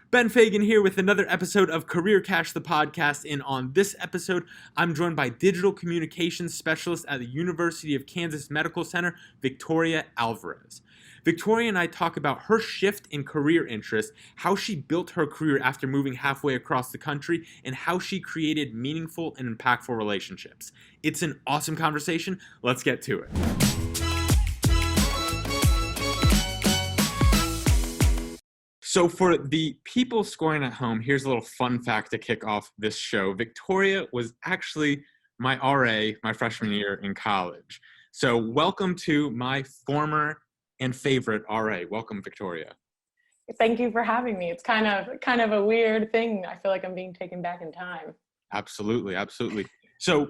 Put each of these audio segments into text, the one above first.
Ben Fagan here with another episode of Career Cash, the podcast. And on this episode, I'm joined by digital communications specialist at the University of Kansas Medical Center, Victoria Alvarez. Victoria and I talk about her shift in career interest, how she built her career after moving halfway across the country, and how she created meaningful and impactful relationships. It's an awesome conversation. Let's get to it. So for the people scoring at home, here's a little fun fact to kick off this show. Victoria was actually my RA my freshman year in college. So welcome to my former and favorite RA. Welcome, Victoria. Thank you for having me. It's kind of a weird thing. I feel like I'm being taken back in time. Absolutely, absolutely. So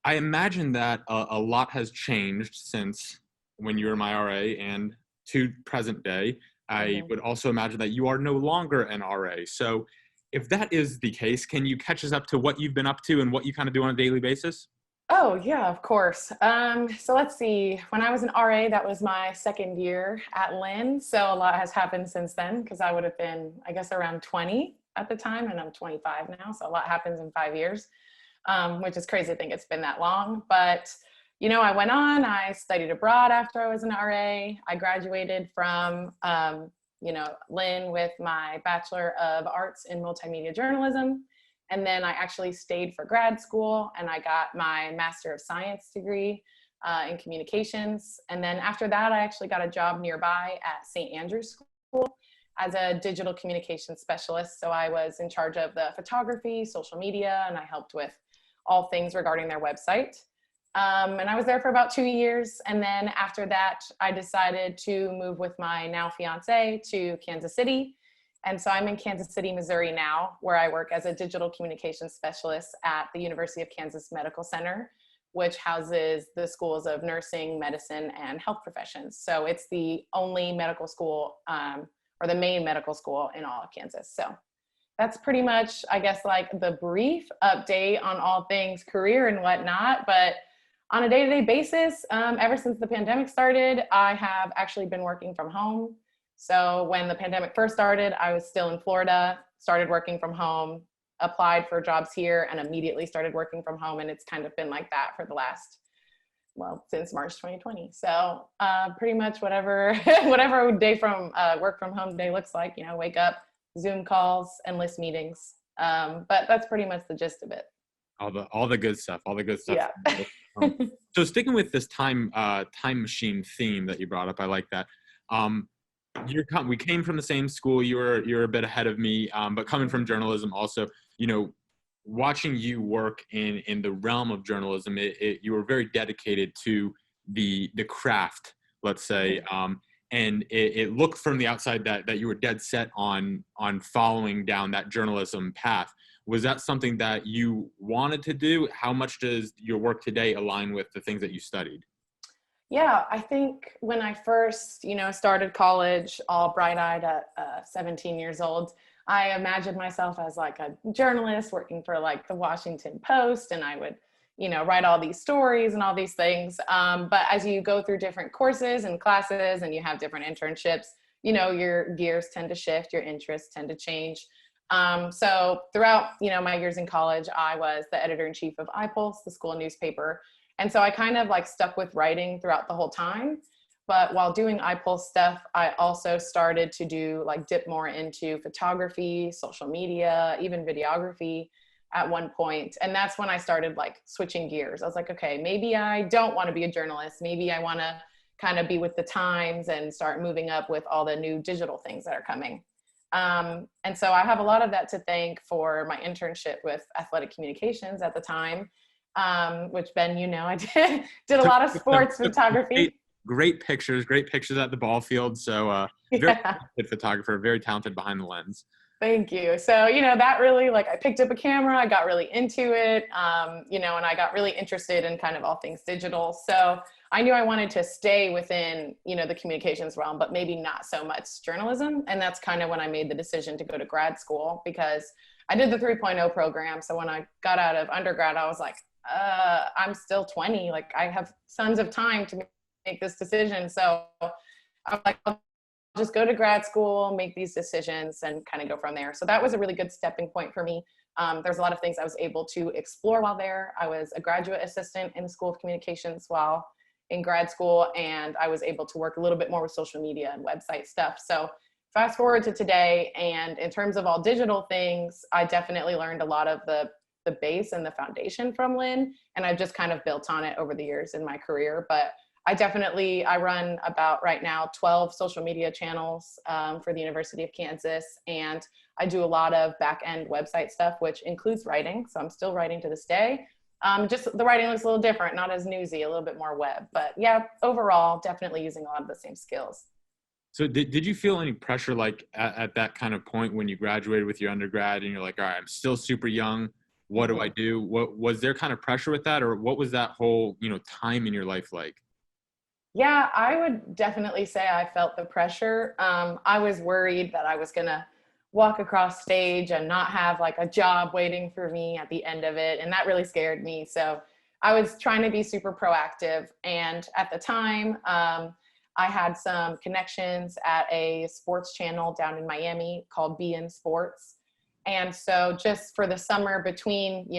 I imagine that a lot has changed since when you were my RA and to present day. I would also imagine that you are no longer an RA. So if that is the case, can you catch us up to what you've been up to and what you kind of do on a daily basis? Oh, yeah, of course. So let's see. When I was an RA, that was my second year at Lynn. So a lot has happened since then because I would have been, I guess, around 20 at the time, and I'm 25 now. So a lot happens in 5 years, which is crazy to think it's been that long. But I went on, I studied abroad after I was an RA. I graduated from, Lynn with my Bachelor of Arts in Multimedia Journalism. And then I actually stayed for grad school and I got my Master of Science degree in communications. And then after that, I actually got a job nearby at St. Andrew's School as a digital communications specialist. So I was in charge of the photography, social media, and I helped with all things regarding their website. And I was there for about 2 years. And then after that, I decided to move with my now fiance to Kansas City. And so I'm in Kansas City, Missouri now, where I work as a digital communications specialist at the University of Kansas Medical Center, which houses the schools of nursing, medicine, and health professions. So it's the only medical school, or the main medical school in all of Kansas. So that's pretty much, I guess, like the brief update on all things career and whatnot. But on a day-to-day basis, ever since the pandemic started, I have actually been working from home. So when the pandemic first started, I was still in Florida, started working from home, applied for jobs here, and immediately started working from home. And it's kind of been like that for the last, since March 2020. So pretty much whatever day from work from home day looks like, wake up, Zoom calls, endless meetings. But that's pretty much the gist of it. All the good stuff. Yeah. So sticking with this time machine theme that you brought up, I like that. We came from the same school. You're a bit ahead of me, but coming from journalism, also, watching you work in the realm of journalism, you were very dedicated to the craft, let's say, and it looked from the outside that you were dead set on following down that journalism path. Was that something that you wanted to do? How much does your work today align with the things that you studied? Yeah, I think when I first, started college, all bright-eyed at 17 years old, I imagined myself as like a journalist working for like the Washington Post, and I would, write all these stories and all these things. But as you go through different courses and classes and you have different internships, your gears tend to shift, your interests tend to change. So throughout, my years in college, I was the editor-in-chief of iPulse, the school newspaper. And so I kind of like stuck with writing throughout the whole time. But while doing iPulse stuff, I also started to dip more into photography, social media, even videography at one point. And that's when I started switching gears. I was like, okay, maybe I don't want to be a journalist. Maybe I want to kind of be with the times and start moving up with all the new digital things that are coming. And so I have a lot of that to thank for my internship with athletic communications at the time. Which Ben, I did a lot of sports photography. Great pictures at the ball field. So very talented photographer, very talented behind the lens. Thank you. So, that really, I picked up a camera, I got really into it, and I got really interested in kind of all things digital. So I knew I wanted to stay within, the communications realm, but maybe not so much journalism. And that's kind of when I made the decision to go to grad school, because I did the 3.0 program. So when I got out of undergrad, I was like, I'm still 20. I have tons of time to make this decision. So I'm like, I'll just go to grad school, make these decisions, and kind of go from there. So that was a really good stepping point for me. There's a lot of things I was able to explore while there. I was a graduate assistant in the School of Communications while in grad school, and I was able to work a little bit more with social media and website stuff. So fast forward to today, and in terms of all digital things, I definitely learned a lot of the base and the foundation from Lynn, and I've just kind of built on it over the years in my career. But I run about right now 12 social media channels for the University of Kansas, and I do a lot of back-end website stuff, which includes writing. So I'm still writing to this day. Just the writing looks a little different, not as newsy, a little bit more web. But yeah, overall, definitely using a lot of the same skills. So did you feel any pressure like at that kind of point when you graduated with your undergrad and you're like, all right, I'm still super young. What do I do? What was there kind of pressure with that, or what was that whole, time in your life like? Yeah, I would definitely say I felt the pressure. I was worried that I was going to walk across stage and not have like a job waiting for me at the end of it. And that really scared me. So I was trying to be super proactive. And at the time, I had some connections at a sports channel down in Miami called Be In Sports. And so just for the summer between,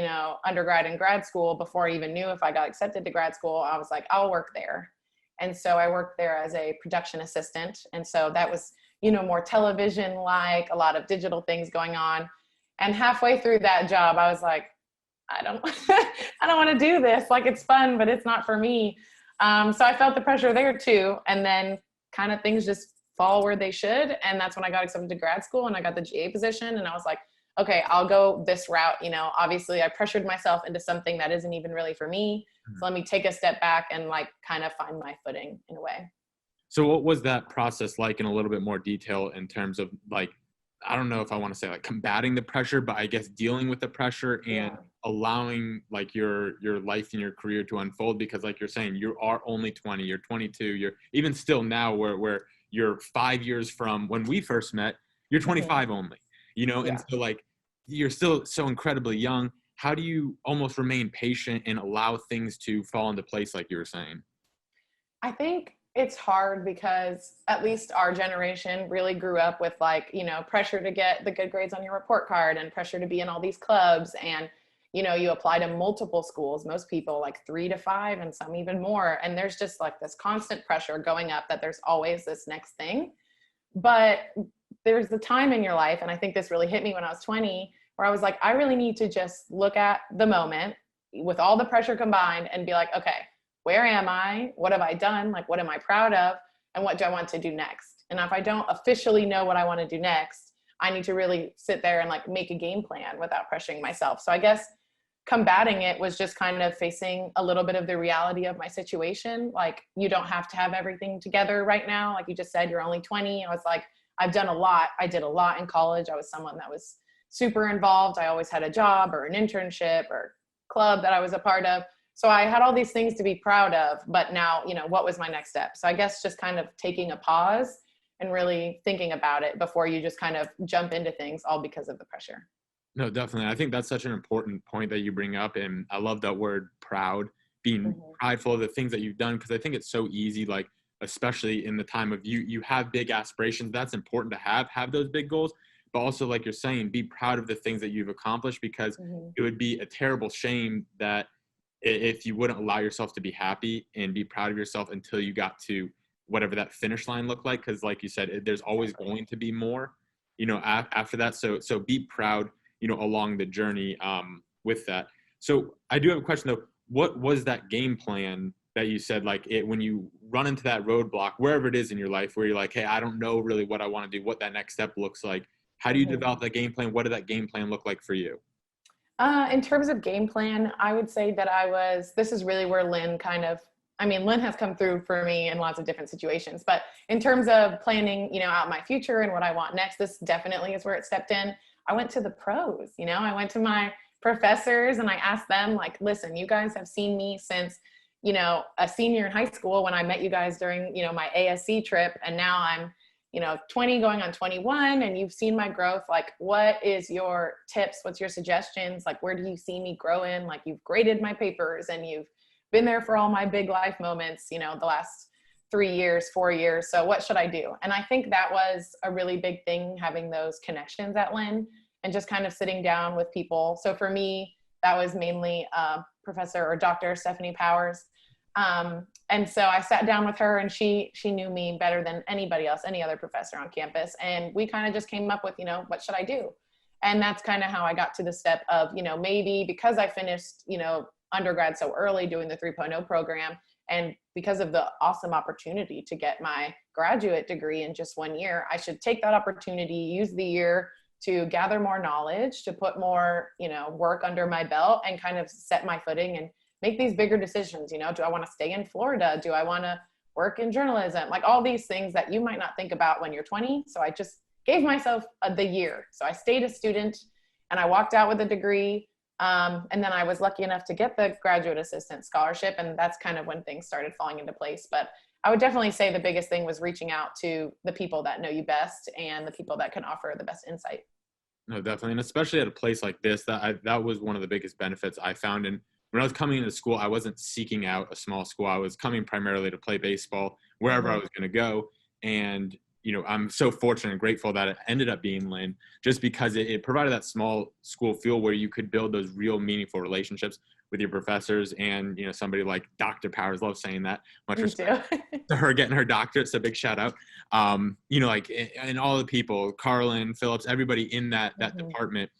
undergrad and grad school, before I even knew if I got accepted to grad school, I was like, I'll work there. And so I worked there as a production assistant. And so that was, more television, like a lot of digital things going on. And halfway through that job, I was like, I don't, I don't want to do this. Like, it's fun, but it's not for me. So I felt the pressure there too. And then kind of things just fall where they should. And that's when I got accepted to grad school and I got the GA position. And I was like, okay, I'll go this route. Obviously I pressured myself into something that isn't even really for me. So let me take a step back and like kind of find my footing in a way. So what was that process like in a little bit more detail in terms of like, I don't know if I want to say like combating the pressure, but I guess dealing with the pressure and allowing like your life and your career to unfold, because like you're saying, you are only 20, you're 22, you're even still now where you're 5 years from when we first met, you're 25 only, and so like you're still so incredibly young. How do you almost remain patient and allow things to fall into place like you were saying? I think it's hard because at least our generation really grew up with like, pressure to get the good grades on your report card and pressure to be in all these clubs. And, you apply to multiple schools, most people like 3 to 5 and some even more. And there's just like this constant pressure going up that there's always this next thing. But there's the time in your life. And I think this really hit me when I was 20, where I was like, I really need to just look at the moment with all the pressure combined and be like, okay, where am I? What have I done? Like, what am I proud of? And what do I want to do next? And if I don't officially know what I want to do next, I need to really sit there and like make a game plan without pressuring myself. So I guess combating it was just kind of facing a little bit of the reality of my situation. Like, you don't have to have everything together right now. Like you just said, you're only 20. I was like, I've done a lot. I did a lot in college. I was someone that was super involved. I always had a job or an internship or club that I was a part of. So I had all these things to be proud of, but now, what was my next step? So I guess just kind of taking a pause and really thinking about it before you just kind of jump into things all because of the pressure. No, definitely. I think that's such an important point that you bring up. And I love that word proud, being prideful of the things that you've done. Cause I think it's so easy, like, especially in the time of you have big aspirations. That's important to have those big goals, but also like you're saying, be proud of the things that you've accomplished, because it would be a terrible shame that if you wouldn't allow yourself to be happy and be proud of yourself until you got to whatever that finish line looked like. Cause like you said, there's always going to be more, after that. So be proud, along the journey, with that. So I do have a question though. What was that game plan that you said, like when you run into that roadblock, wherever it is in your life, where you're like, hey, I don't know really what I want to do, what that next step looks like. How do you develop that game plan? What did that game plan look like for you? In terms of game plan, I would say that this is really where Lynn Lynn has come through for me in lots of different situations, but in terms of planning, out my future and what I want next, this definitely is where it stepped in. I went to the pros, I went to my professors and I asked them like, listen, you guys have seen me since, a senior in high school when I met you guys during, my ASC trip. And now I'm 20 going on 21, and you've seen my growth. Like, what is your tips? What's your suggestions? Like, where do you see me grow in? Like, you've graded my papers and you've been there for all my big life moments, the last 3 years, 4 years. So what should I do? And I think that was a really big thing, having those connections at Lynn and just kind of sitting down with people. So for me, that was mainly Professor or Dr. Stephanie Powers. And so I sat down with her, and she knew me better than anybody else, any other professor on campus. And we kind of just came up with, what should I do? And that's kind of how I got to the step of, maybe because I finished, undergrad so early doing the 3.0 program, and because of the awesome opportunity to get my graduate degree in just 1 year, I should take that opportunity, use the year to gather more knowledge, to put more, work under my belt, and kind of set my footing and make these bigger decisions. Do I want to stay in Florida? Do I want to work in journalism? Like all these things that you might not think about when you're 20. So I just gave myself the year. So I stayed a student, and I walked out with a degree. And then I was lucky enough to get the graduate assistant scholarship. And that's kind of when things started falling into place. But I would definitely say the biggest thing was reaching out to the people that know you best and the people that can offer the best insight. No, definitely. And especially at a place like this, that was one of the biggest benefits I found. And when I was coming into school, I wasn't seeking out a small school. I was coming primarily to play baseball wherever I was going to go. And, I'm so fortunate and grateful that it ended up being Lynn, just because it provided that small school feel where you could build those real meaningful relationships with your professors. And, somebody like Dr. Powers, love saying that, much respect to her getting her doctorate. So big shout out. And all the people, Carlin, Phillips, everybody in that department,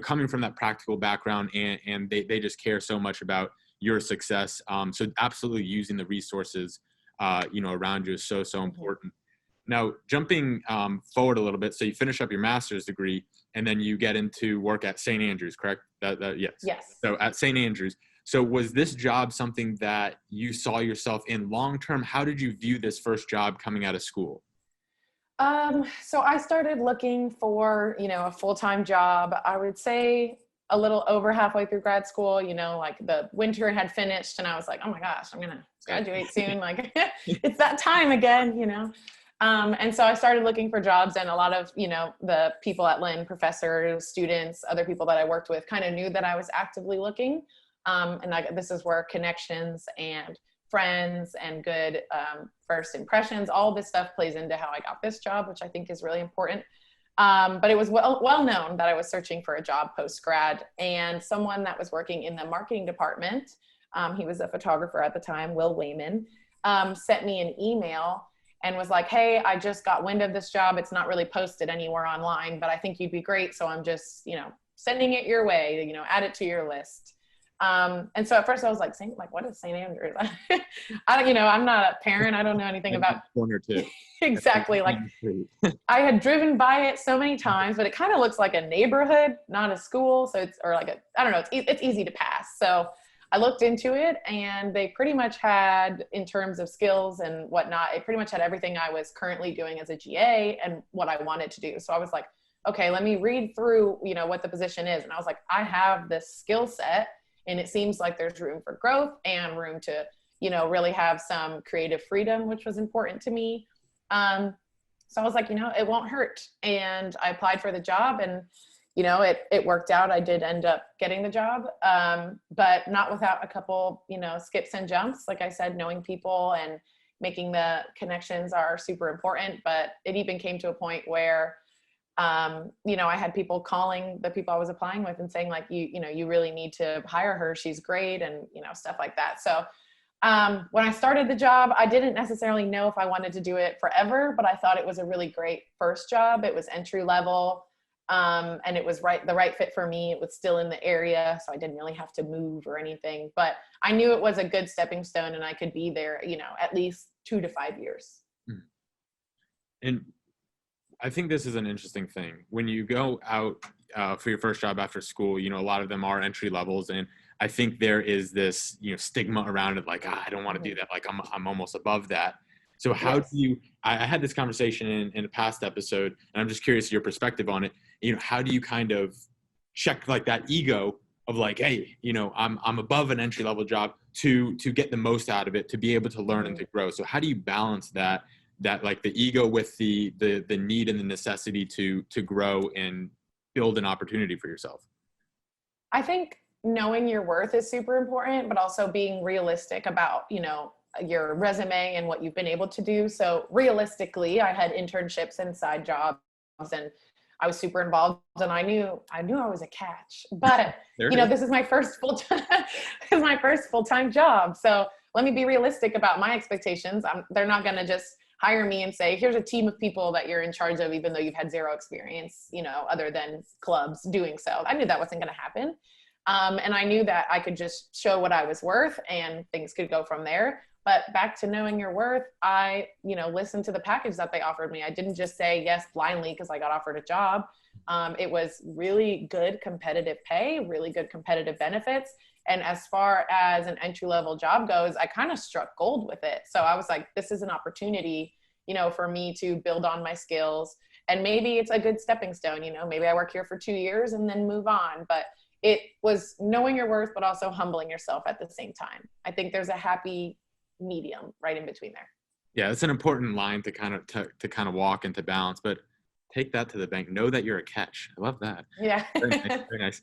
coming from that practical background, and they just care so much about your success. So absolutely using the resources, around you is so important. Now, jumping forward a little bit, so you finish up your master's degree, and then you get into work at St. Andrews, correct? Yes. Yes. So at St. Andrews. So was this job something that you saw yourself in long term? How did you view this first job coming out of school? So I started looking for, a full-time job. I would say a little over halfway through grad school, like the winter had finished, and I was like, oh my gosh, I'm going to graduate soon. Like it's that time again. And so I started looking for jobs, and a lot of, the people at Lynn, professors, students, other people that I worked with kind of knew that I was actively looking. This is where connections and friends and good first impressions, all this stuff plays into how I got this job, which I think is really important. But it was well known that I was searching for a job post-grad, and someone that was working in the marketing department, he was a photographer at the time, Will Wayman, sent me an email and was like, hey, I just got wind of this job. It's not really posted anywhere online, but I think you'd be great. So I'm just, sending it your way, add it to your list. And so at first I was like, what is St. Andrews? I'm not a parent. I don't know anything about one or two. Exactly. Like I had driven by it so many times, but it kind of looks like a neighborhood, not a school. So I don't know, it's easy to pass. So I looked into it, and they pretty much had, in terms of skills and whatnot, it pretty much had everything I was currently doing as a GA and what I wanted to do. So I was like, okay, let me read through, what the position is. And I was like, I have this skill set, and it seems like there's room for growth and room to, really have some creative freedom, which was important to me. So I was like, it won't hurt. And I applied for the job, and it worked out. I did end up getting the job, but not without a couple, skips and jumps. Like I said, knowing people and making the connections are super important. But it even came to a point where, I had people calling the people I was applying with and saying like, you really need to hire her. She's great. And, stuff like that. So when I started the job, I didn't necessarily know if I wanted to do it forever, but I thought it was a really great first job. It was entry level. And it was the right fit for me. It was still in the area, so I didn't really have to move or anything, but I knew it was a good stepping stone, and I could be there, at least 2 to 5 years. And I think this is an interesting thing. When you go out for your first job after school, a lot of them are entry levels, and I think there is this, stigma around it, like, I don't want to do that. Like I'm almost above that. So how do you, I had this conversation in a past episode, and I'm just curious your perspective on it. How do you kind of check like that ego of like, hey, I'm above an entry level job to get the most out of it, to be able to learn and to grow. So how do you balance that like the ego with the need and the necessity to grow and build an opportunity for yourself? I think knowing your worth is super important, but also being realistic about, your resume and what you've been able to do. So realistically, I had internships and side jobs, and I was super involved, and I knew I was a catch, but this is my first full-time, this is my first full-time job. So let me be realistic about my expectations. They're not going to just hire me and say, here's a team of people that you're in charge of, even though you've had zero experience, other than clubs doing so. I knew that wasn't going to happen. And I knew that I could just show what I was worth and things could go from there. But back to knowing your worth, I, listened to the package that they offered me. I didn't just say yes blindly because I got offered a job. It was really good competitive pay, really good competitive benefits. And as far as an entry-level job goes, I kind of struck gold with it. So I was like, this is an opportunity, for me to build on my skills. And maybe it's a good stepping stone, maybe I work here for 2 years and then move on. But it was knowing your worth, but also humbling yourself at the same time. I think there's a happy medium right in between there. Yeah, it's an important line to kind of walk into balance, but take that to the bank. Know that you're a catch. I love that. Yeah. Very nice. Very nice.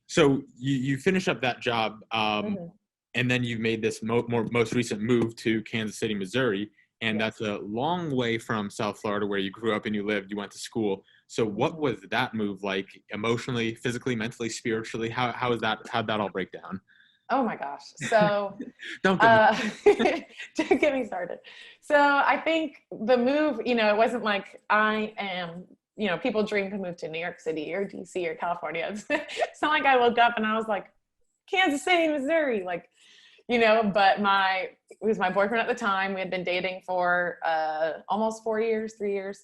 So you finish up that job, and then you've made this most recent move to Kansas City, Missouri, and that's a long way from South Florida, where you grew up and you lived. You went to school. So what was that move like, emotionally, physically, mentally, spiritually? How'd that all break down? Oh my gosh. So Don't don't get me started. So I think the move, it wasn't like I am, people dream to move to New York City or DC or California. It's not like I woke up and I was like, Kansas City, Missouri, but it was my boyfriend at the time. We had been dating for almost 4 years, 3 years.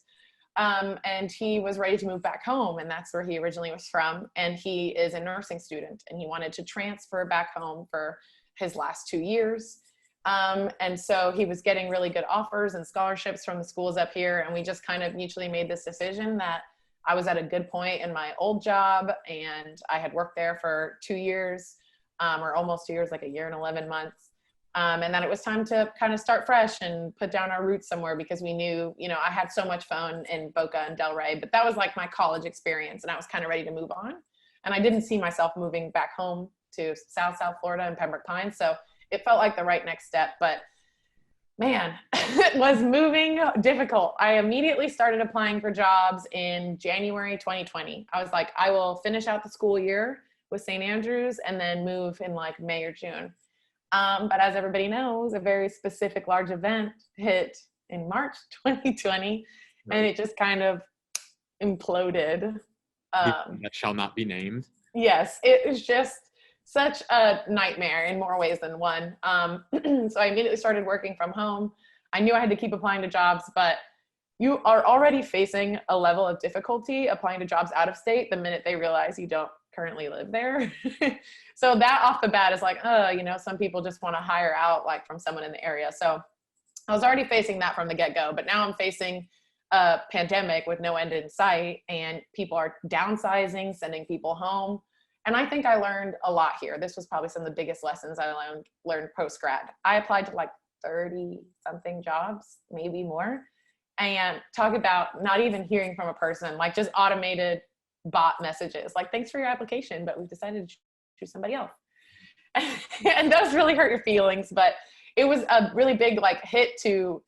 And he was ready to move back home, and that's where he originally was from. And he is a nursing student, and he wanted to transfer back home for his last 2 years. And so he was getting really good offers and scholarships from the schools up here. And we just kind of mutually made this decision that I was at a good point in my old job, and I had worked there for 2 years, or almost 2 years, like a year and 11 months. And then it was time to kind of start fresh and put down our roots somewhere, because we knew, I had so much fun in Boca and Delray, but that was like my college experience, and I was kind of ready to move on. And I didn't see myself moving back home to South Florida and Pembroke Pines. So it felt like the right next step, but man, it was moving difficult. I immediately started applying for jobs in January 2020. I was like, I will finish out the school year with St. Andrews and then move in like May or June. But as everybody knows, a very specific large event hit in March 2020, and it just kind of imploded. That shall not be named. Yes, it was just such a nightmare in more ways than one. So I immediately started working from home. I knew I had to keep applying to jobs, but you are already facing a level of difficulty applying to jobs out of state the minute they realize you don't currently live there. So that off the bat is like, some people just want to hire out like from someone in the area. So I was already facing that from the get-go, but now I'm facing a pandemic with no end in sight, and people are downsizing, sending people home. And I think I learned a lot here. This was probably some of the biggest lessons I learned post-grad. I applied to like 30 something jobs, maybe more, and talk about not even hearing from a person, like just automated bot messages like, thanks for your application, but we've decided to choose somebody else. And those really hurt your feelings, but it was a really big like hit to,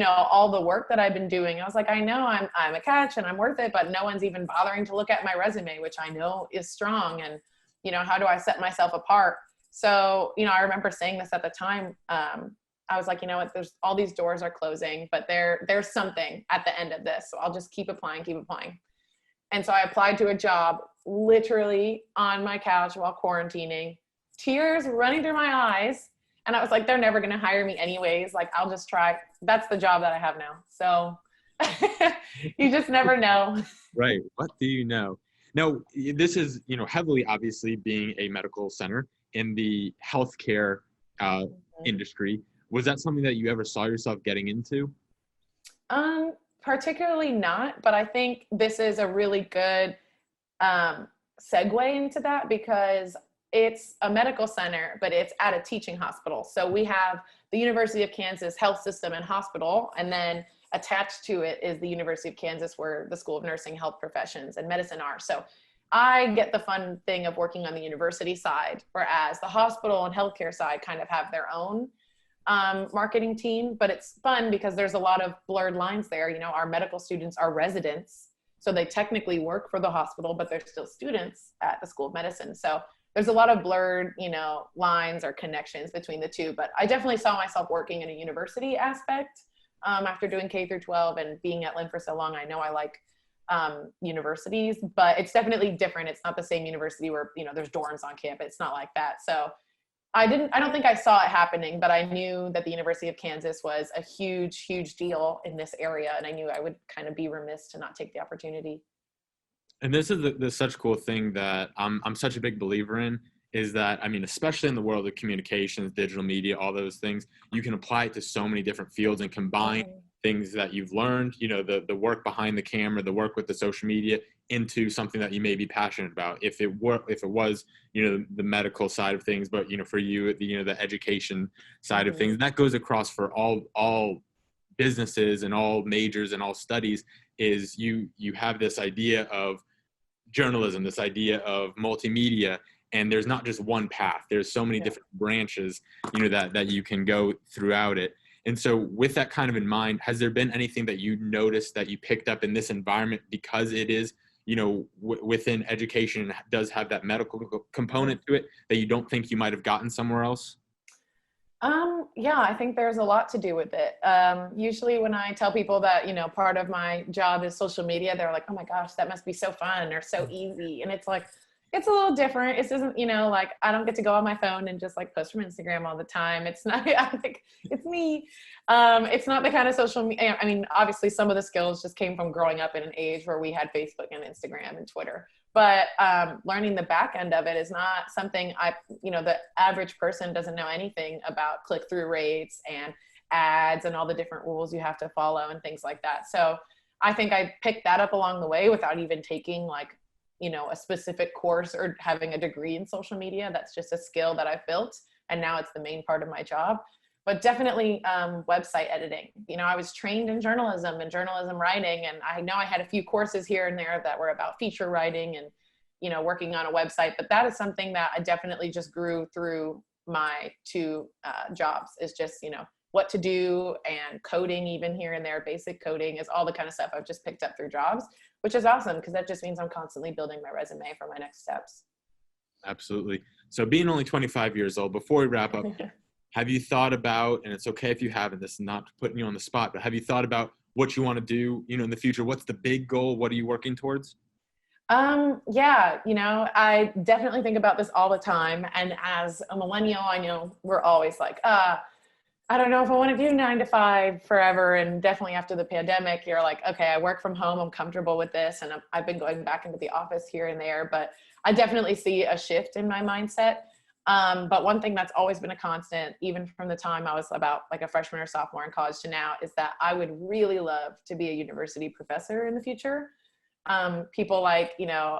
all the work that I've been doing. I was like, I know I'm a catch and I'm worth it, but no one's even bothering to look at my resume, which I know is strong. And, how do I set myself apart? So, I remember saying this at the time. I was like, what, there's all these doors are closing, but there's something at the end of this. So I'll just keep applying. And so I applied to a job literally on my couch while quarantining, tears running through my eyes. And I was like, they're never going to hire me anyways. Like, I'll just try. That's the job that I have now. So you just never know. Right. What do you know? Now, this is, heavily obviously being a medical center in the healthcare industry. Was that something that you ever saw yourself getting into? Particularly not, but I think this is a really good segue into that, because it's a medical center, but it's at a teaching hospital. So we have the University of Kansas Health System and Hospital, and then attached to it is the University of Kansas, where the School of Nursing, Health Professions, and Medicine are. So I get the fun thing of working on the university side, whereas the hospital and healthcare side kind of have their own marketing team, but it's fun because there's a lot of blurred lines there. You know, our medical students are residents, so they technically work for the hospital, but they're still students at the School of Medicine. So there's a lot of blurred, you know, lines or connections between the two. But I definitely saw myself working in a university aspect after doing K through 12 and being at Lynn for so long. I know I like universities, but it's definitely different. It's not the same university where, you know, there's dorms on campus. It's not like that. So I don't think I saw it happening, but I knew that the University of Kansas was a huge, huge deal in this area. And I knew I would kind of be remiss to not take the opportunity. And this is the such cool thing that I'm such a big believer in is that, I mean, especially in the world of communications, digital media, all those things, you can apply it to so many different fields and combine things that you've learned, you know, the work behind the camera, the work with the social media into something that you may be passionate about. If it was, you know, the medical side of things, but, you know, for you, you know, the education side of things, that goes across for all businesses and all majors and all studies, is you have this idea of journalism, this idea of multimedia, and there's not just one path. There's so many different branches, you know, that you can go throughout it. And so with that kind of in mind, has there been anything that you noticed that you picked up in this environment because it is, you know, within education and does have that medical component to it that you don't think you might have gotten somewhere else? Yeah, I think there's a lot to do with it. Usually when I tell people that, you know, part of my job is social media, they're like, oh my gosh, that must be so fun or so easy. And it's like, it's a little different. It isn't, you know, like I don't get to go on my phone and just like post from Instagram all the time. It's not, I think it's me. It's not the kind of social media. I mean, obviously some of the skills just came from growing up in an age where we had Facebook and Instagram and Twitter. But learning the back end of it is not something you know, the average person doesn't know anything about click-through rates and ads and all the different rules you have to follow and things like that. So I think I picked that up along the way without even taking like, you know, a specific course or having a degree in social media. That's just a skill that I've built. And now it's the main part of my job. But definitely website editing. You know, I was trained in journalism and journalism writing, and I know I had a few courses here and there that were about feature writing and, you know, working on a website. But that is something that I definitely just grew through my two jobs, is just, you know, what to do, and coding even here and there. Basic coding is all the kind of stuff I've just picked up through jobs, which is awesome because that just means I'm constantly building my resume for my next steps. Absolutely. So being only 25 years old, before we wrap up, have you thought about, and it's okay if you haven't, this is not putting you on the spot, but have you thought about what you want to do, you know, in the future? What's the big goal? What are you working towards? Yeah, you know, I definitely think about this all the time. And as a millennial, I know we're always like, I don't know if I want to do 9 to 5 forever. And definitely after the pandemic, you're like, okay, I work from home. I'm comfortable with this. And I've been going back into the office here and there, but I definitely see a shift in my mindset. But one thing that's always been a constant, even from the time I was about like a freshman or sophomore in college to now, is that I would really love to be a university professor in the future. People like, you know,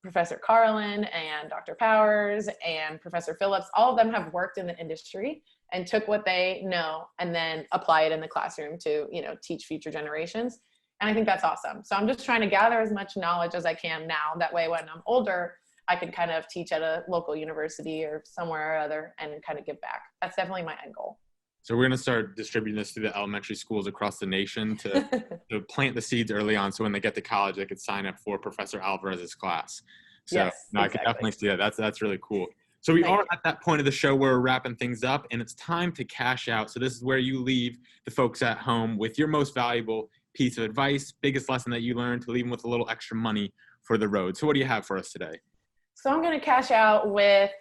Professor Carlin and Dr. Powers and Professor Phillips, all of them have worked in the industry and took what they know and then apply it in the classroom to, you know, teach future generations. And I think that's awesome. So I'm just trying to gather as much knowledge as I can now. That way, when I'm older, I can kind of teach at a local university or somewhere or other and kind of give back. That's definitely my end goal. So we're going to start distributing this to the elementary schools across the nation to plant the seeds early on. So when they get to college, they could sign up for Professor Alvarez's class. So yes, no, I could definitely see that. That's really cool. So we are at that point of the show where we're wrapping things up, and it's time to cash out. So this is where you leave the folks at home with your most valuable piece of advice, biggest lesson that you learned, to leave them with a little extra money for the road. So what do you have for us today? So I'm going to cash out with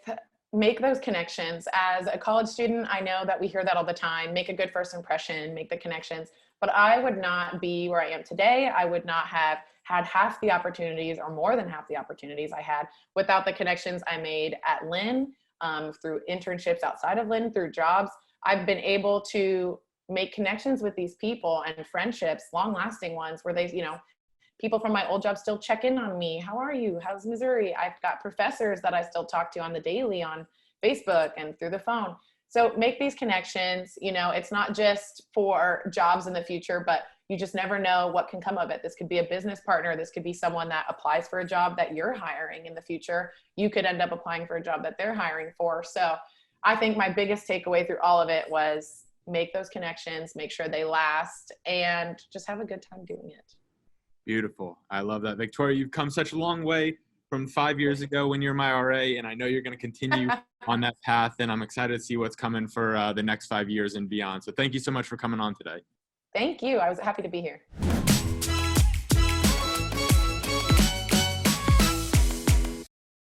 make those connections. As a college student, I know that we hear that all the time, make a good first impression, make the connections, but I would not be where I am today. I would not have had half the opportunities or more than half the opportunities I had without the connections I made at Lynn, through internships outside of Lynn, through jobs. I've been able to make connections with these people and friendships, long lasting ones, where they, you know, people from my old job still check in on me. How are you? How's Missouri? I've got professors that I still talk to on the daily on Facebook and through the phone. So make these connections. You know, it's not just for jobs in the future, but you just never know what can come of it. This could be a business partner. This could be someone that applies for a job that you're hiring in the future. You could end up applying for a job that they're hiring for. So I think my biggest takeaway through all of it was make those connections, make sure they last, and just have a good time doing it. Beautiful. I love that. Victoria, you've come such a long way from 5 years ago when you're my RA, and I know you're going to continue on that path, and I'm excited to see what's coming for the next 5 years and beyond. So thank you so much for coming on today. Thank you. I was happy to be here.